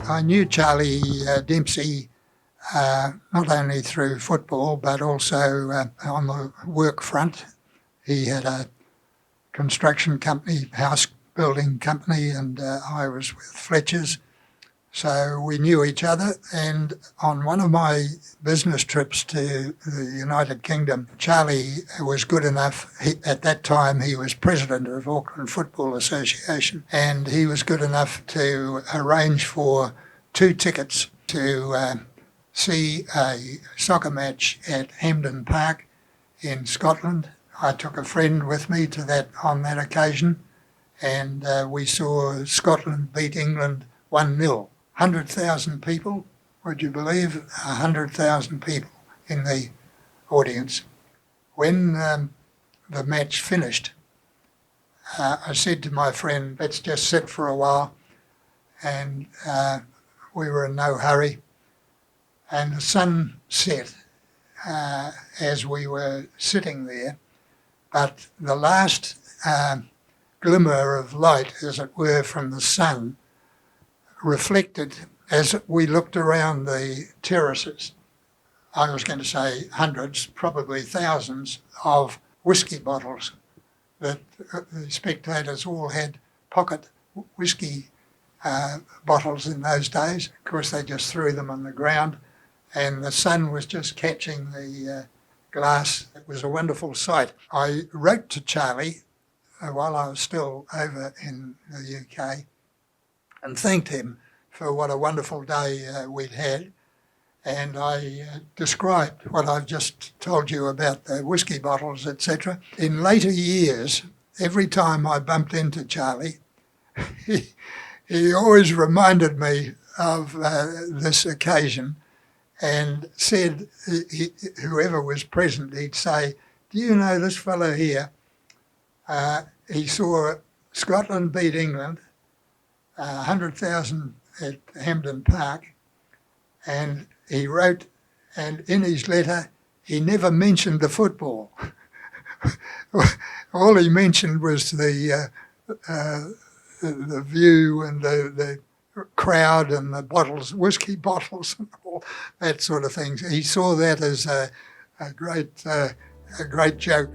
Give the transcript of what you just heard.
I knew Charlie Dempsey not only through football but also on the work front. He had a construction company, house building company, and I was with Fletcher's. So we knew each other, and on one of my business trips to the United Kingdom, Charlie was good enough, at that time he was president of Auckland Football Association, and he was good enough to arrange for 2 tickets to see a soccer match at Hampden Park in Scotland. I took a friend with me on that occasion, and we saw Scotland beat England 1-0. 100,000 people, would you believe? 100,000 people in the audience. When the match finished, I said to my friend, let's just sit for a while, and we were in no hurry. And the sun set as we were sitting there, but the last glimmer of light, as it were, from the sun reflected as we looked around the terraces. I was going to say hundreds, probably thousands of whiskey bottles that the spectators all had pocket whiskey bottles in those days. Of course, they just threw them on the ground, and the sun was just catching the glass. It was a wonderful sight. I wrote to Charlie while I was still over in the UK and thanked him for what a wonderful day we'd had. And I described what I've just told you about the whiskey bottles, etc. In later years, every time I bumped into Charlie, he always reminded me of this occasion and said, whoever was present, he'd say, do you know this fellow here? He saw Scotland beat England, 100,000 at Hampden Park, and he wrote, and in his letter, he never mentioned the football. All he mentioned was the view and the crowd and the bottles, whiskey bottles, and all that sort of thing. He saw that as a great joke.